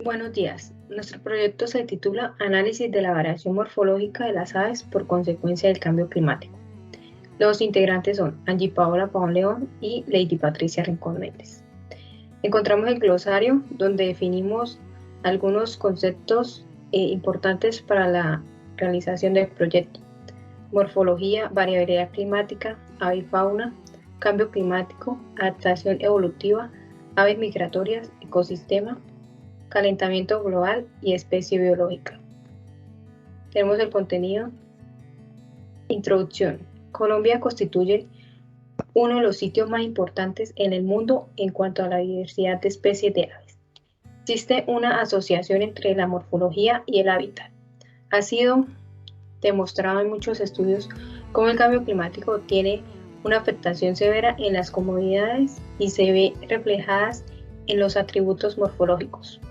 Buenos días. Nuestro proyecto se titula Análisis de la variación morfológica de las aves por consecuencia del cambio climático. Los integrantes son Angie Paola Pavón León y Lady Patricia Rincón Méndez. Encontramos el glosario donde definimos algunos conceptos importantes para la realización del proyecto. Morfología, variabilidad climática, avifauna, cambio climático, adaptación evolutiva, aves migratorias, ecosistema, calentamiento global y especie biológica. Tenemos el contenido. Introducción. Colombia constituye uno de los sitios más importantes en el mundo en cuanto a la diversidad de especies de aves. Existe una asociación entre la morfología y el hábitat. Ha sido demostrado en muchos estudios cómo el cambio climático tiene una afectación severa en las comunidades y se ve reflejadas en los atributos morfológicos.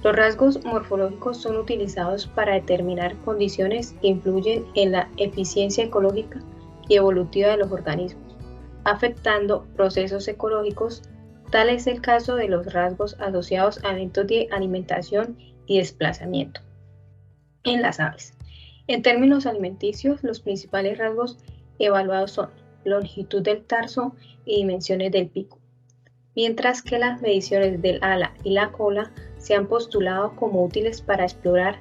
Los rasgos morfológicos son utilizados para determinar condiciones que influyen en la eficiencia ecológica y evolutiva de los organismos, afectando procesos ecológicos. Tal es el caso de los rasgos asociados a eventos de alimentación y desplazamiento en las aves. En términos alimenticios, los principales rasgos evaluados son longitud del tarso y dimensiones del pico, mientras que las mediciones del ala y la cola se han postulado como útiles para explorar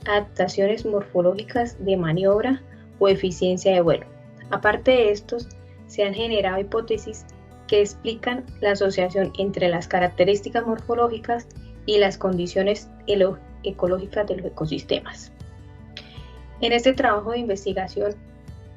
adaptaciones morfológicas de maniobra o eficiencia de vuelo. Aparte de estos, se han generado hipótesis que explican la asociación entre las características morfológicas y las condiciones ecológicas de los ecosistemas. En este trabajo de investigación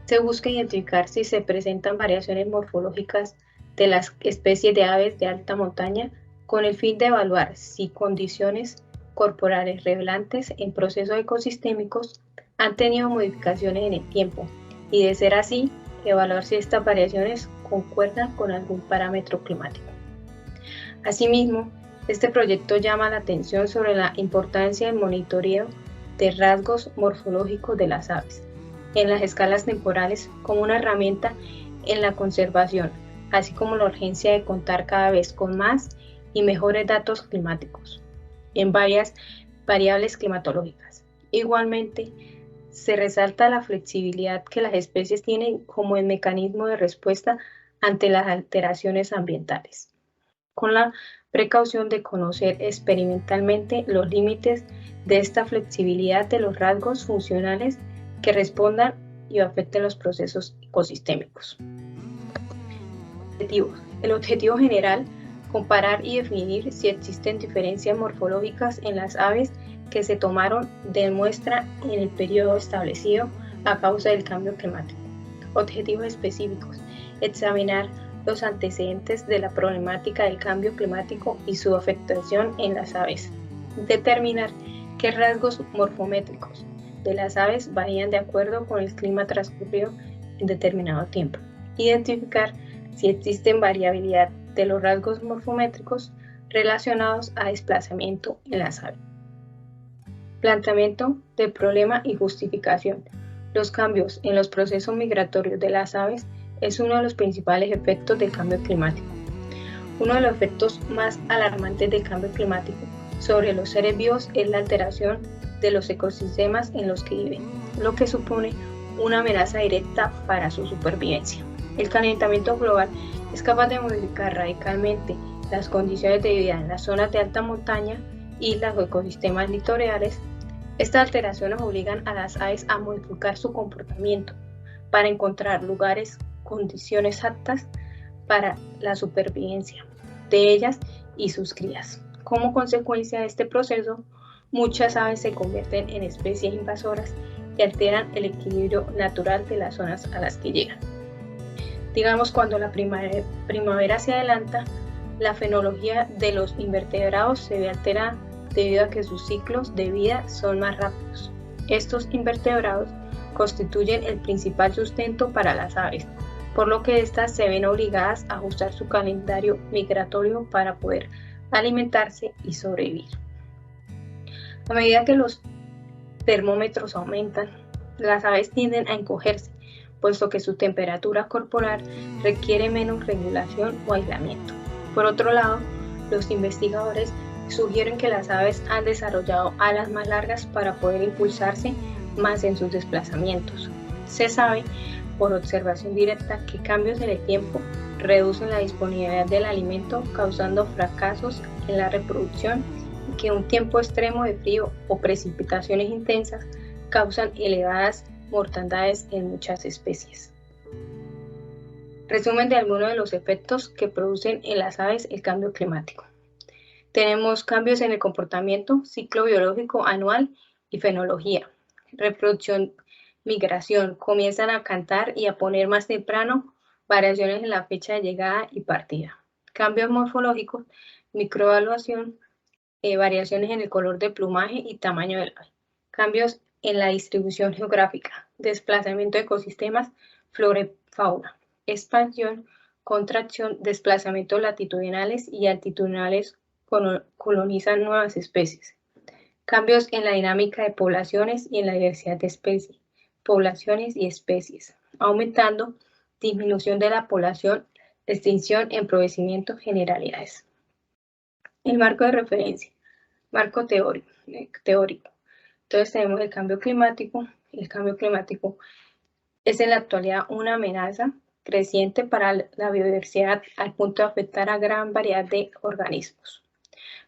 se busca identificar si se presentan variaciones morfológicas de las especies de aves de alta montaña con el fin de evaluar si condiciones corporales revelantes en procesos ecosistémicos han tenido modificaciones en el tiempo y, de ser así, evaluar si estas variaciones concuerdan con algún parámetro climático. Asimismo, este proyecto llama la atención sobre la importancia del monitoreo de rasgos morfológicos de las aves en las escalas temporales como una herramienta en la conservación, así como la urgencia de contar cada vez con más y mejores datos climáticos en varias variables climatológicas. Igualmente, se resalta la flexibilidad que las especies tienen como el mecanismo de respuesta ante las alteraciones ambientales, con la precaución de conocer experimentalmente los límites de esta flexibilidad de los rasgos funcionales que respondan y afecten los procesos ecosistémicos. Objetivos. El objetivo general: comparar y definir si existen diferencias morfológicas en las aves que se tomaron de muestra en el periodo establecido a causa del cambio climático. Objetivos específicos: examinar los antecedentes de la problemática del cambio climático y su afectación en las aves. Determinar qué rasgos morfométricos de las aves varían de acuerdo con el clima transcurrido en determinado tiempo. Identificar si existen variabilidad de los rasgos morfométricos relacionados a desplazamiento en las aves. Planteamiento del problema y justificación. Los cambios en los procesos migratorios de las aves es uno de los principales efectos del cambio climático. Uno de los efectos más alarmantes del cambio climático sobre los seres vivos es la alteración de los ecosistemas en los que viven, lo que supone una amenaza directa para su supervivencia. El calentamiento global es capaz de modificar radicalmente las condiciones de vida en las zonas de alta montaña, islas o ecosistemas litorales. Estas alteraciones obligan a las aves a modificar su comportamiento para encontrar lugares, condiciones aptas para la supervivencia de ellas y sus crías. Como consecuencia de este proceso, muchas aves se convierten en especies invasoras y alteran el equilibrio natural de las zonas a las que llegan. Digamos, cuando la primavera se adelanta, la fenología de los invertebrados se ve alterada debido a que sus ciclos de vida son más rápidos. Estos invertebrados constituyen el principal sustento para las aves, por lo que éstas se ven obligadas a ajustar su calendario migratorio para poder alimentarse y sobrevivir. A medida que los termómetros aumentan, las aves tienden a encogerse, puesto que su temperatura corporal requiere menos regulación o aislamiento. Por otro lado, los investigadores sugieren que las aves han desarrollado alas más largas para poder impulsarse más en sus desplazamientos. Se sabe por observación directa que cambios en el tiempo reducen la disponibilidad del alimento, causando fracasos en la reproducción, y que un tiempo extremo de frío o precipitaciones intensas causan elevadas mortandades en muchas especies. Resumen de algunos de los efectos que producen en las aves el cambio climático. Tenemos cambios en el comportamiento, ciclo biológico anual y fenología. Reproducción, migración, comienzan a cantar y a poner más temprano, variaciones en la fecha de llegada y partida. Cambios morfológicos, microevaluación, variaciones en el color de plumaje y tamaño del ave. Cambios en la distribución geográfica, desplazamiento de ecosistemas, flora y fauna. Expansión, contracción, desplazamientos latitudinales y altitudinales colonizan nuevas especies. Cambios en la dinámica de poblaciones y en la diversidad de especies, poblaciones y especies, aumentando, disminución de la población, extinción, empobrecimiento, generalidades. El marco de referencia, marco teórico. Entonces tenemos el cambio climático. El cambio climático es en la actualidad una amenaza creciente para la biodiversidad al punto de afectar a gran variedad de organismos,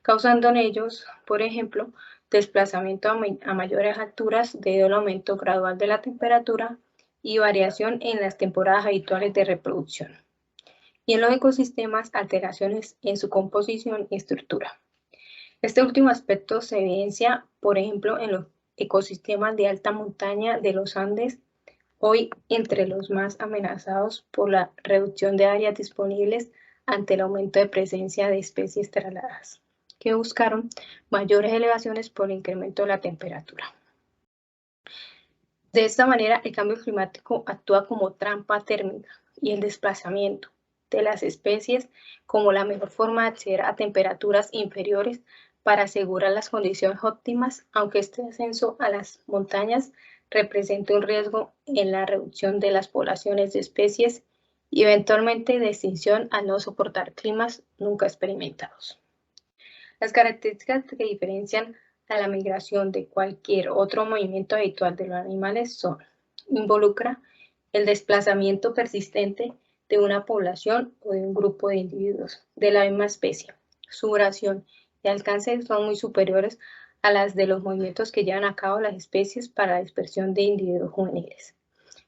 causando en ellos, por ejemplo, desplazamiento a mayores alturas debido al aumento gradual de la temperatura y variación en las temporadas habituales de reproducción. Y en los ecosistemas, alteraciones en su composición y estructura. Este último aspecto se evidencia, por ejemplo, en los ecosistemas de alta montaña de los Andes, hoy entre los más amenazados por la reducción de áreas disponibles ante el aumento de presencia de especies trasladadas, que buscaron mayores elevaciones por el incremento de la temperatura. De esta manera, el cambio climático actúa como trampa térmica y el desplazamiento de las especies como la mejor forma de acceder a temperaturas inferiores para asegurar las condiciones óptimas, aunque este ascenso a las montañas representa un riesgo en la reducción de las poblaciones de especies y eventualmente de extinción al no soportar climas nunca experimentados. Las características que diferencian a la migración de cualquier otro movimiento habitual de los animales son: involucra el desplazamiento persistente de una población o de un grupo de individuos de la misma especie. Su duración y alcance son muy superiores a las de los movimientos que llevan a cabo las especies para la dispersión de individuos juveniles.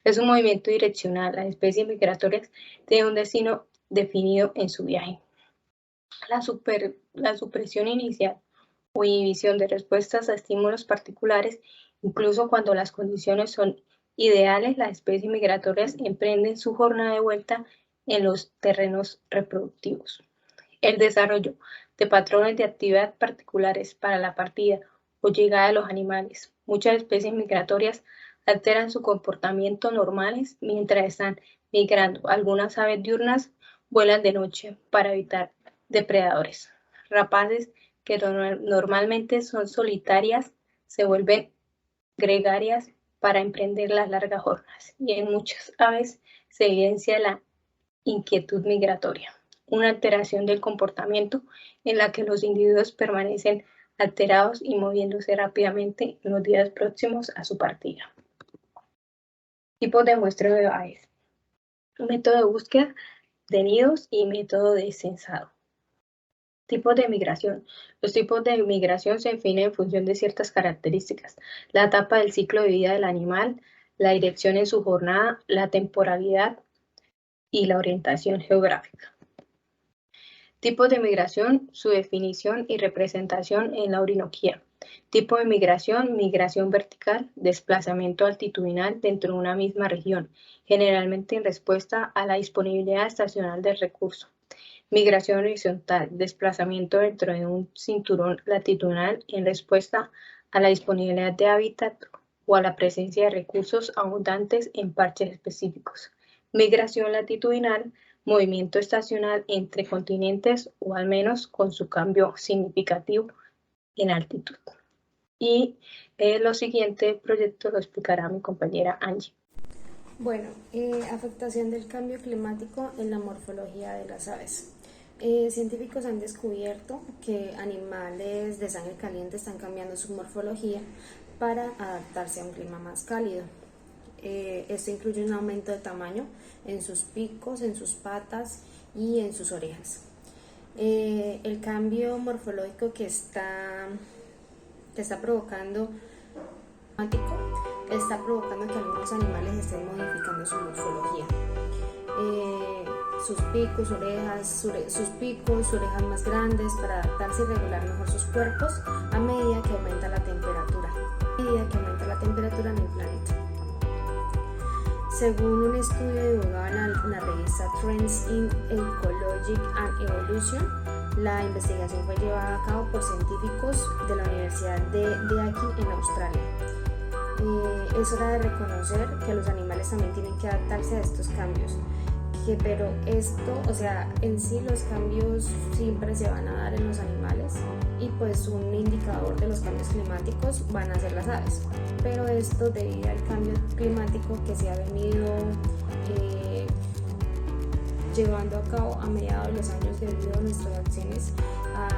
Es un movimiento direccional. Las especies migratorias tienen un destino definido en su viaje. La supresión inicial o inhibición de respuestas a estímulos particulares, incluso cuando las condiciones son ideales, las especies migratorias emprenden su jornada de vuelta en los terrenos reproductivos. El desarrollo de patrones de actividad particulares para la partida o llegada de los animales. Muchas especies migratorias alteran su comportamiento normales mientras están migrando. Algunas aves diurnas vuelan de noche para evitar depredadores. Rapaces que normalmente son solitarias se vuelven gregarias para emprender las largas jornadas, y en muchas aves se evidencia la inquietud migratoria, una alteración del comportamiento en la que los individuos permanecen alterados y moviéndose rápidamente en los días próximos a su partida. Tipos de muestreo de aves. Método de búsqueda de nidos y método de censado. Tipos de migración. Los tipos de migración se definen en función de ciertas características: la etapa del ciclo de vida del animal, la dirección en su jornada, la temporalidad y la orientación geográfica. Tipos de migración, su definición y representación en la Orinoquía. Tipo de migración: migración vertical, desplazamiento altitudinal dentro de una misma región, generalmente en respuesta a la disponibilidad estacional del recurso. Migración horizontal, desplazamiento dentro de un cinturón latitudinal en respuesta a la disponibilidad de hábitat o a la presencia de recursos abundantes en parches específicos. Migración latitudinal, movimiento estacional entre continentes o al menos con su cambio significativo en altitud. Y lo siguiente proyecto lo explicará mi compañera Angie. Bueno, afectación del cambio climático en la morfología de las aves. Científicos han descubierto que animales de sangre caliente están cambiando su morfología para adaptarse a un clima más cálido. Esto incluye un aumento de tamaño en sus picos, en sus patas y en sus orejas. El cambio morfológico que está provocando está provocando que algunos animales estén modificando su morfología. Sus picos, orejas más grandes para adaptarse y regular mejor sus cuerpos a medida que aumenta la temperatura en el planeta. Según un estudio divulgado en la revista Trends in Ecology and Evolution, la investigación fue llevada a cabo por científicos de la Universidad de Deakin en Australia. Es hora de reconocer que los animales también tienen que adaptarse a estos cambios, pero en sí los cambios siempre se van a dar en los animales y pues un indicador de los cambios climáticos van a ser las aves, pero esto debido al cambio climático que se ha venido llevando a cabo a mediados de los años debido a nuestras acciones, a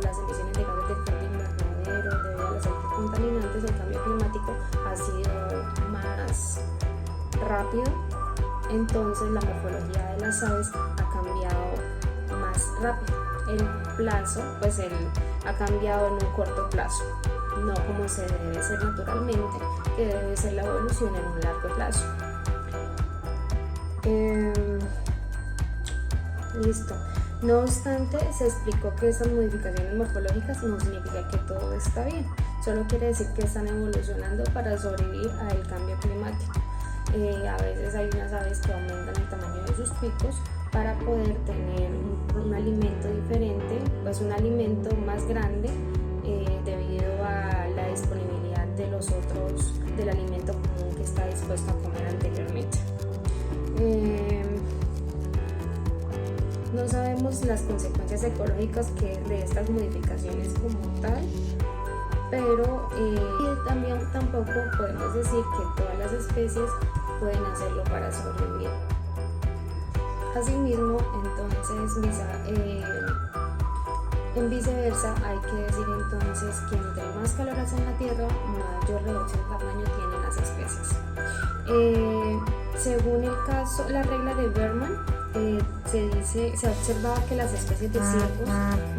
las emisiones de gases de efecto invernadero, debido a los actos contaminantes. El cambio climático ha sido más rápido, entonces la morfología de las aves ha cambiado más rápido. El plazo ha cambiado en un corto plazo, no como se debe ser naturalmente, que debe ser la evolución en un largo plazo. Listo. No obstante, se explicó que estas modificaciones morfológicas no significa que todo está bien, solo quiere decir que están evolucionando para sobrevivir al cambio climático. A veces hay unas aves que aumentan el tamaño de sus picos para poder tener un alimento diferente, pues un alimento más grande debido a la disponibilidad del alimento común que está dispuesto a comer anteriormente. No sabemos las consecuencias ecológicas de estas modificaciones como tal, pero tampoco podemos decir que todas las especies pueden hacerlo para sobrevivir. Asimismo, entonces, en viceversa, hay que decir entonces que entre más calor hace en la Tierra, mayor reducción de tamaño tienen las especies. Según la regla de Berman, se ha observado que las especies de ciervos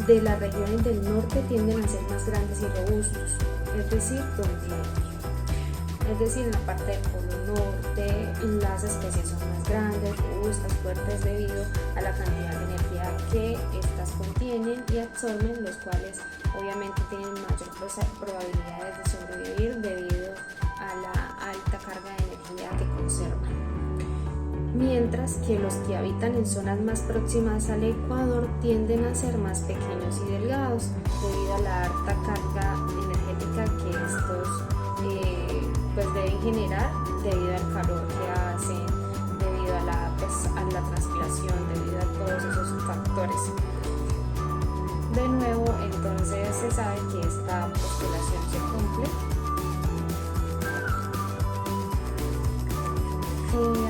de las regiones del norte tienden a ser más grandes y robustos, es decir, en la parte del polo norte las especies son más grandes, robustas, fuertes debido a la cantidad de energía que estas contienen y absorben, los cuales obviamente tienen mayor probabilidades de sobrevivir debido a la alta carga de energía que conservan. Mientras que los que habitan en zonas más próximas al Ecuador tienden a ser más pequeños y delgados debido a la alta carga energética que estos deben generar debido al calor que hacen, debido a la transpiración, debido a todos esos factores. De nuevo, entonces se sabe que esta postulación se cumple.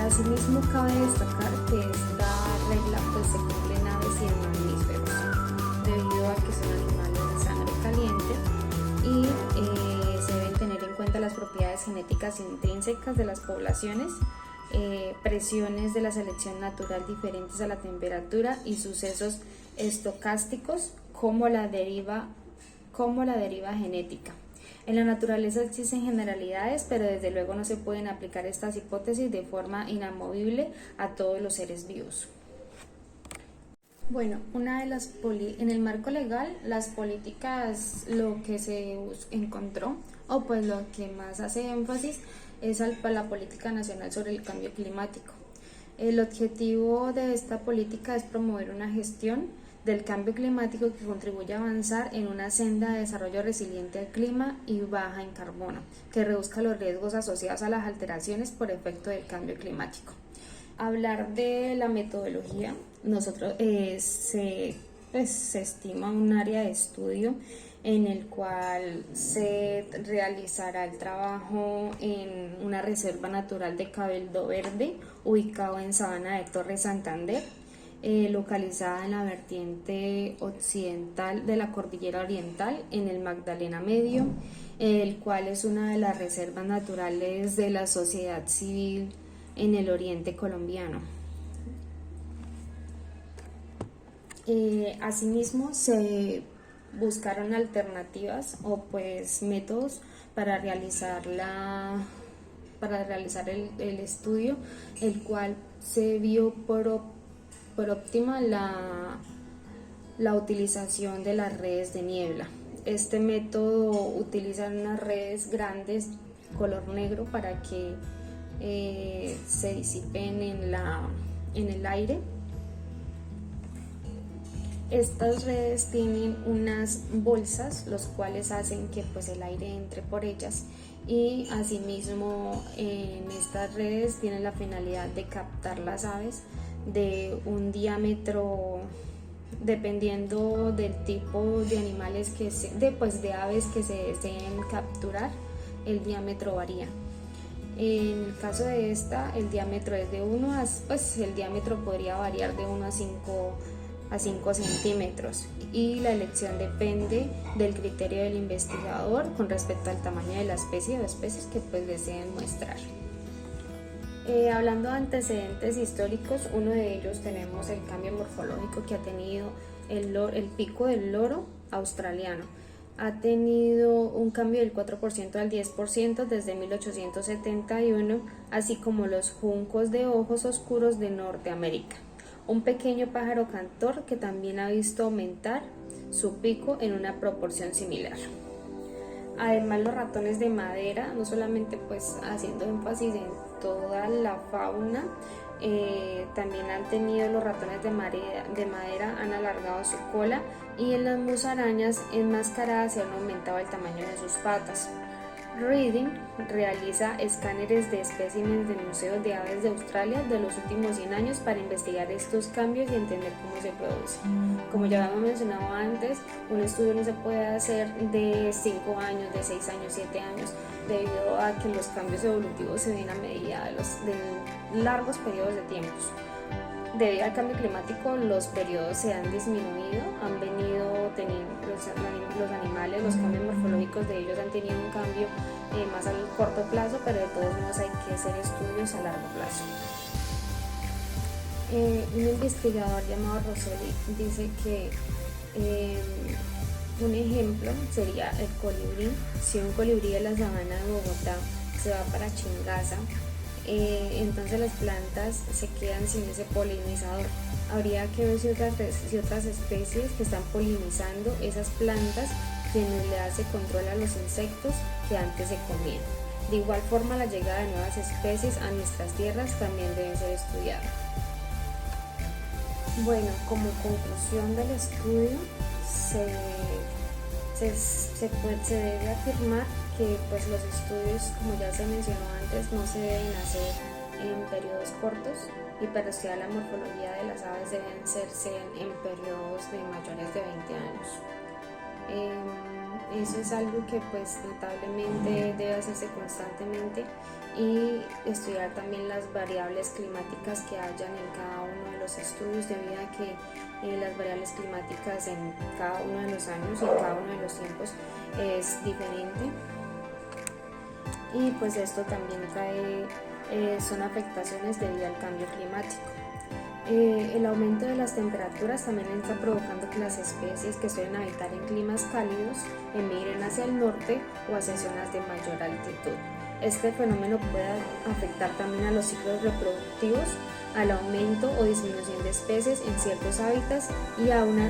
Asimismo, cabe destacar que esta regla se cumple en aves y en mamíferos, debido a que son animales de sangre caliente y se deben tener en cuenta las propiedades genéticas intrínsecas de las poblaciones, presiones de la selección natural diferentes a la temperatura y sucesos estocásticos como la deriva genética. En la naturaleza existen generalidades, pero desde luego no se pueden aplicar estas hipótesis de forma inamovible a todos los seres vivos. Bueno, en el marco legal, las políticas, lo que se encontró, o pues lo que más hace énfasis, es la política nacional sobre el cambio climático. El objetivo de esta política es promover una gestión del cambio climático que contribuye a avanzar en una senda de desarrollo resiliente al clima y baja en carbono, que reduzca los riesgos asociados a las alteraciones por efecto del cambio climático. Hablar de la metodología, se estima un área de estudio en el cual se realizará el trabajo en una reserva natural de Cabildo Verde ubicado en Sabana de Torres, Santander. localizada en la vertiente occidental de la Cordillera Oriental, en el Magdalena Medio, el cual es una de las reservas naturales de la sociedad civil en el oriente colombiano. Asimismo, se buscaron alternativas o pues métodos para realizar el estudio, el cual se vio por óptima la utilización de las redes de niebla. Este método utiliza unas redes grandes color negro para que se disipen en el aire. Estas redes tienen unas bolsas, los cuales hacen que pues el aire entre por ellas, y asimismo en estas redes tienen la finalidad de captar las aves de un diámetro, dependiendo del tipo de animales de aves que se deseen capturar, el diámetro varía. En el caso de esta, el diámetro es de 1 a, pues el diámetro podría variar de 1 a 5 centímetros, y la elección depende del criterio del investigador con respecto al tamaño de la especie o especies que pues deseen muestrar. Hablando de antecedentes históricos, uno de ellos tenemos el cambio morfológico que ha tenido el pico del loro australiano. Ha tenido un cambio del 4% al 10% desde 1871, así como los juncos de ojos oscuros de Norteamérica. Un pequeño pájaro cantor que también ha visto aumentar su pico en una proporción similar. Además, los ratones de madera, no solamente pues haciendo énfasis en toda la fauna, también han tenido los ratones de madera han alargado su cola, y en las musarañas enmascaradas se han aumentado el tamaño de sus patas. Reading realiza escáneres de especímenes del Museo de Aves de Australia de los últimos 100 años para investigar estos cambios y entender cómo se producen. Como ya habíamos mencionado antes, un estudio no se puede hacer de 5 años, de 6 años, 7 años, debido a que los cambios evolutivos se ven a medida de largos periodos de tiempos. Debido al cambio climático, los periodos se han disminuido, han venido teniendo los animales, los cambios morfológicos de ellos han tenido un cambio más a corto plazo, pero de todos modos hay que hacer estudios a largo plazo. Un investigador llamado Rosselli dice que un ejemplo sería el colibrí. Si un colibrí de la sabana de Bogotá se va para Chingaza, entonces las plantas se quedan sin ese polinizador. Habría que ver si otras especies que están polinizando esas plantas quienes le hace control a los insectos que antes se comían. De igual forma, la llegada de nuevas especies a nuestras tierras también debe ser estudiada. Bueno, como conclusión del estudio, se debe afirmar que pues, los estudios, como ya se mencionó antes, no se deben hacer en periodos cortos, y para estudiar la morfología de las aves deben hacerse en periodos de mayores de 20 años. Eso es algo que pues notablemente debe hacerse constantemente, y estudiar también las variables climáticas que hayan en cada uno de los estudios, debido a que las variables climáticas en cada uno de los años y en cada uno de los tiempos es diferente, y pues esto también son afectaciones debido al cambio climático. El aumento de las temperaturas también está provocando que las especies que suelen habitar en climas cálidos emigren hacia el norte o hacia zonas de mayor altitud. Este fenómeno puede afectar también a los ciclos reproductivos, al aumento o disminución de especies en ciertos hábitats y a una